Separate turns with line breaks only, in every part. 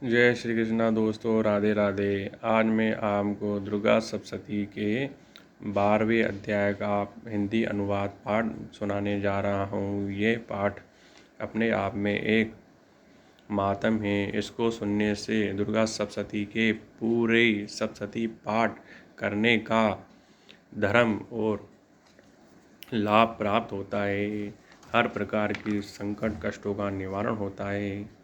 जय श्री कृष्णा दोस्तों, राधे राधे। आज मैं आपको दुर्गा सप्तशती के 12वें अध्याय का हिंदी अनुवाद पाठ सुनाने जा रहा हूँ। ये पाठ अपने आप में एक मातम है। इसको सुनने से दुर्गा सप्तशती के पूरे सप्तशती पाठ करने का धर्म और लाभ प्राप्त होता है। हर प्रकार की संकट कष्टों का निवारण होता है।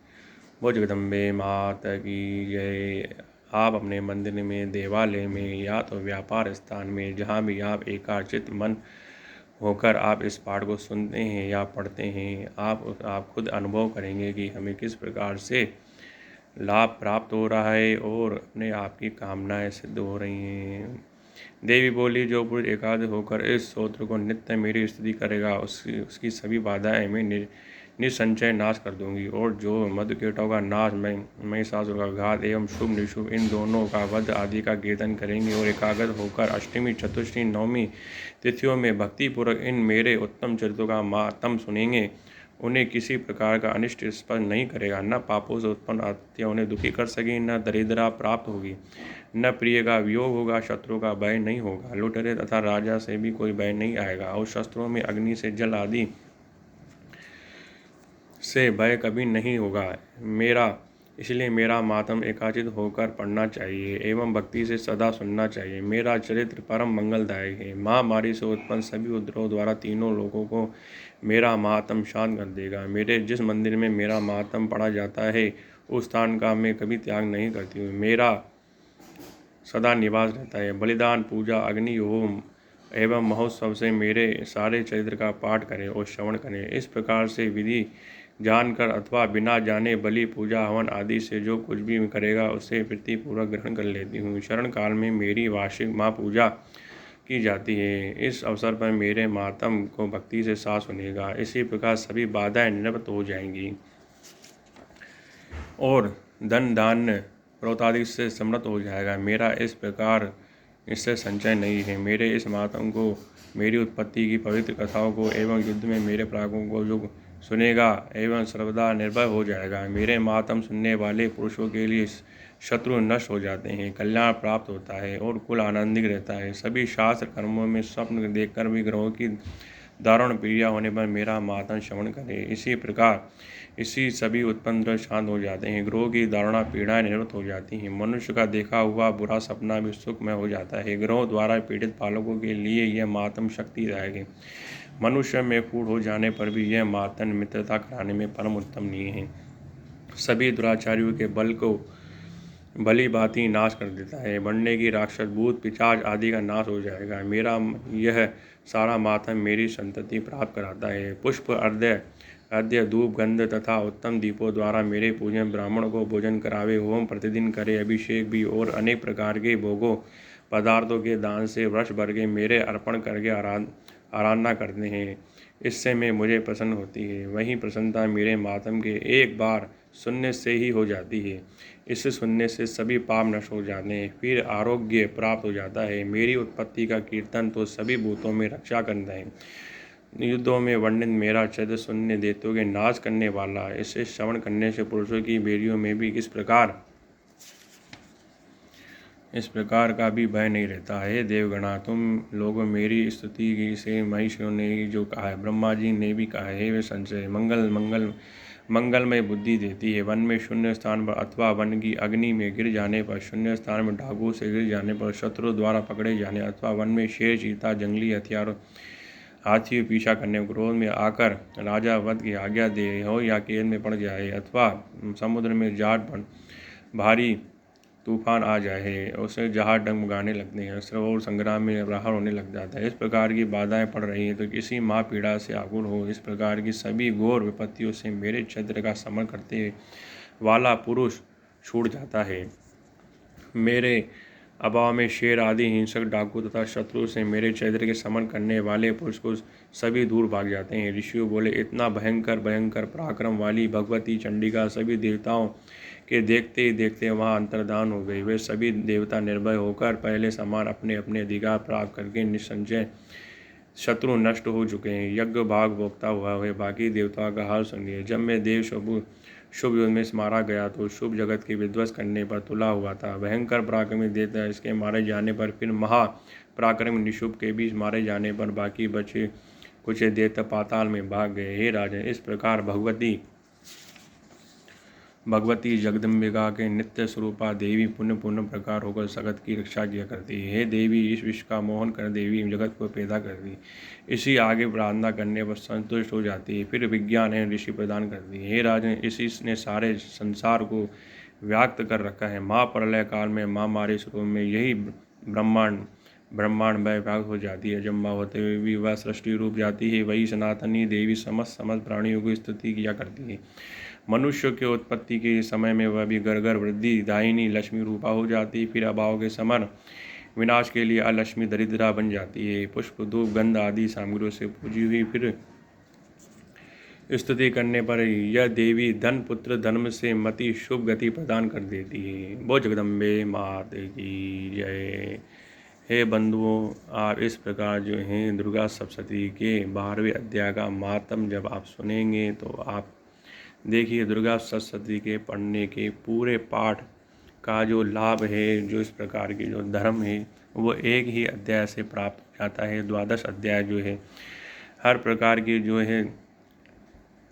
वो जगदम्बे माता की जय। आप अपने मंदिर में, देवालय में या तो व्यापार स्थान में, जहाँ भी आप एकाग्रचित्त मन होकर आप इस पाठ को सुनते हैं या पढ़ते हैं, आप खुद अनुभव करेंगे कि हमें किस प्रकार से लाभ प्राप्त हो रहा है और अपने आप की कामनाएं सिद्ध हो रही हैं। देवी बोली, जो पुरुष एकाग्र होकर इस स्तोत्र को नित्य मेरी स्तुति करेगा, उसकी सभी बाधाएं मैं निसंचय नाश कर दूंगी। और जो मधुकेटों का नाश, महिषासुर का घात एवं शुभ निशुभ इन दोनों का वध आदि का कीर्तन करेंगे और एकाग्र होकर अष्टमी, चतुर्थी, नवमी तिथियों में भक्तिपूर्वक इन मेरे उत्तम चरित्रों का मातम सुनेंगे, उन्हें किसी प्रकार का अनिष्ट स्पर्श नहीं करेगा। न पापों से उत्पन्न आत्या उन्हें दुखी कर सकेगी, न दरिद्रता प्राप्त होगी, न प्रिय का वियोग होगा, शत्रु का भय नहीं होगा, लुटेरे तथा राजा से भी कोई भय नहीं आएगा, और शस्त्रों में अग्नि से, जल आदि से भय कभी नहीं होगा। इसलिए मेरा मातम एकाचित होकर पढ़ना चाहिए एवं भक्ति से सदा सुनना चाहिए। मेरा चरित्र परम मंगलदायक है। महामारी से उत्पन्न सभी उपद्रव द्वारा तीनों लोगों को मेरा मातम शांत कर देगा। मेरे जिस मंदिर में मेरा मातम पढ़ा जाता है, उस स्थान का मैं कभी त्याग नहीं करती हूँ। मेरा सदा निवास रहता है। बलिदान, पूजा, अग्नि होम एवं महोत्सव से मेरे सारे चरित्र का पाठ करें और श्रवण करें। इस प्रकार से विधि जानकर अथवा बिना जाने बलि, पूजा, हवन आदि से जो कुछ भी करेगा उसे प्रीतिपूर्वक ग्रहण कर लेती हूँ। शरण काल में मेरी वार्षिक महापूजा की जाती है। इस अवसर पर मेरे मातम को भक्ति से साथ सुनेगा। इसी प्रकार सभी बाधाएं निवृत्त हो जाएंगी और धन धान्य प्रोतादि से समृद्ध हो जाएगा। मेरा इस प्रकार इससे संचय नहीं है। मेरे इस मातम को, मेरी उत्पत्ति की पवित्र कथाओं को एवं युद्ध में मेरे पराक्रमों को जो सुनेगा एवं सर्वदा निर्भय हो जाएगा। मेरे मातम सुनने वाले पुरुषों के लिए शत्रु नष्ट हो जाते हैं, कल्याण प्राप्त होता है और कुल आनंदित रहता है। सभी शास्त्र कर्मों में स्वप्न देखकर भी ग्रहों की दारुण पीड़ा होने पर मेरा मातम श्रवण करें। इसी प्रकार इसी सभी उत्पन्न द्रव्य शांत हो जाते हैं। ग्रहों की दारुणा पीड़ाएं निवृत्त हो जाती हैं। मनुष्य का देखा हुआ बुरा सपना भी सुखमय हो जाता है। ग्रहों द्वारा पीड़ित बालकों के लिए यह मातम शक्तिदायक है। मनुष्य में फूट हो जाने पर भी यह मातम मित्रता कराने में परम उत्तम नहीं है। सभी दुराचारियों के बल को भली भांति नाश कर देता है। बढ़ने की राक्षस, भूत, पिशाच आदि का नाश हो जाएगा। मेरा यह सारा मातम मेरी संतति प्राप्त कराता है। पुष्प, अर्घ्य, धूप, गंध तथा उत्तम दीपों द्वारा मेरे पूजन, ब्राह्मण को भोजन करावे, होम प्रतिदिन करे, अभिषेक भी और अनेक प्रकार के भोगों पदार्थों के दान से वर्ष भर के मेरे अर्पण करके आराधना करते हैं। इससे मैं मुझे प्रसन्न होती है। वही प्रसन्नता मेरे मातम के एक बार सुनने से ही हो जाती है। इसे सुनने से सभी पाप नष्ट हो जाते हैं, फिर आरोग्य प्राप्त हो जाता है। मेरी उत्पत्ति का कीर्तन तो सभी भूतों में रक्षा करता है। युद्धों में वर्णित मेरा चरित्र सुनने देतों के नाश करने वाला। इसे श्रवण करने से पुरुषों की बेरियों में भी इस प्रकार का भी भय नहीं रहता है। देवगणा, तुम लोग मेरी स्तुति से महिषियों ने जो कहा है, ब्रह्मा जी ने भी कहा है, वे संशय मंगलमय बुद्धि देती है। वन में शून्य स्थान पर अथवा वन की अग्नि में गिर जाने पर, शून्य स्थान में डाकू से गिर जाने पर, शत्रु द्वारा पकड़े जाने अथवा वन में शेर, चीता, जंगली हथियारों, हाथी पीछा करने, क्रोध में आकर राजा वध की आज्ञा दे हो या केल में पड़ जाए अथवा समुद्र में भारी तूफान आ जाए, उसे जहाज डगमगाने लगते हैं, अस्त्र और संग्राम में प्रहार होने लग जाता है। इस प्रकार की बाधाएं पड़ रही हैं तो किसी महापीड़ा से आकुल हो। इस प्रकार की सभी घोर विपत्तियों से मेरे क्षेत्र का समरण करते वाला पुरुष छूट जाता है। मेरे अभाव में शेर आदि हिंसक, डाकू तथा शत्रु से मेरे चरित्र के समन करने वाले पुरुष को सभी दूर भाग जाते हैं। ऋषियों बोले, इतना भयंकर पराक्रम वाली भगवती चंडिका सभी देवताओं के देखते ही देखते वहाँ अंतर्धान हो गई। वे सभी देवता निर्भय होकर पहले समान अपने अपने अधिकार प्राप्त करके निसंशय शत्रु नष्ट हो चुके हैं। यज्ञ भाग भोगता हुआ वे बाकी देवताओं का हाल सुनिए। जब मैं देव शुभ युद्ध में मारा गया तो शुभ जगत के विध्वस्त करने पर तुला हुआ था। भयंकर पराक्रमी दैत्य इसके मारे जाने पर, फिर महापराक्रमी निशुभ के भी मारे जाने पर बाकी बचे कुछ दैत्य पाताल में भाग गए। हे राजन, इस प्रकार भगवती जगदम्बिका के नित्य स्वरूपा देवी पुण्य पुण्य प्रकार होकर जगत की रक्षा किया करती है। हे देवी, इस विश्व का मोहन कर देवी जगत को पैदा करती, इसी आगे प्रार्थना करने पर संतुष्ट हो जाती है, फिर विज्ञान है ऋषि प्रदान करती है। हे राजन, इसी ने सारे संसार को व्याप्त कर रखा है। महाप्रलय काल में महामारी स्वरूप में यही ब्रह्मांड में व्याप्त हो जाती है। जब माँ होते हुए भी वह सृष्टि रूप जाती है, वही सनातनी देवी समस्त प्राणियों की स्तुति किया करती है। मनुष्य के उत्पत्ति के समय में वह भी घर वृद्धि दायिनी लक्ष्मी रूपा हो जाती है, फिर अभाव के समय विनाश के लिए अलक्ष्मी दरिद्रा बन जाती है। पुष्प धूप गंध आदि सामग्रियों से पूजी हुई फिर स्तुति करने पर यह देवी धन पुत्र धर्म से मति शुभ गति प्रदान कर देती है। वो जगदम्बे मात की जय। हे बंधुओं, आप इस प्रकार जो हैं दुर्गा सप्तशती के 12वें अध्याय का मातम जब आप सुनेंगे तो आप देखिए दुर्गा सप्तशती के पढ़ने के पूरे पाठ का जो लाभ है, जो इस प्रकार की जो धर्म है, वो एक ही अध्याय से प्राप्त हो जाता है। 12 अध्याय जो है हर प्रकार की जो है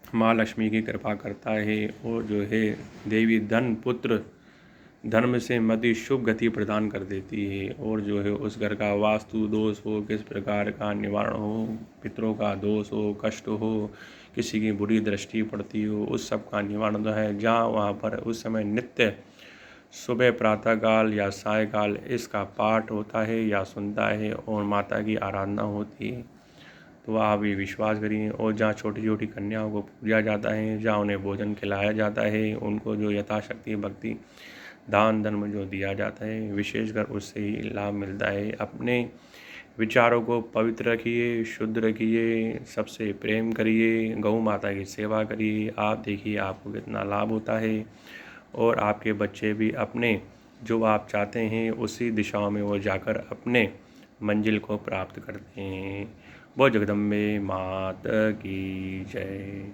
माँ लक्ष्मी की कृपा करता है और जो है देवी धन पुत्र धर्म से मति शुभ गति प्रदान कर देती है। और जो है उस घर का वास्तु दोष हो, किस प्रकार का निवारण हो, पितरों का दोष हो, कष्ट हो, किसी की बुरी दृष्टि पड़ती हो, उस सब का निवारण है। जहाँ वहाँ पर उस समय नित्य सुबह प्रातःकाल या सायकाल इसका पाठ होता है या सुनता है और माता की आराधना होती है। तो आप भी विश्वास करिए। और जहाँ छोटी छोटी कन्याओं को पूजा जाता है, जहाँ उन्हें भोजन खिलाया जाता है, उनको जो यथाशक्ति भक्ति दान धर्म जो दिया जाता है, विशेषकर उससे ही लाभ मिलता है। अपने विचारों को पवित्र रखिए, शुद्ध रखिए, सबसे प्रेम करिए, गौ माता की सेवा करिए। आप देखिए आपको कितना लाभ होता है और आपके बच्चे भी अपने जो आप चाहते हैं उसी दिशाओं में वो जाकर अपने मंजिल को प्राप्त करते हैं। वो जगदम्बे माता की जय।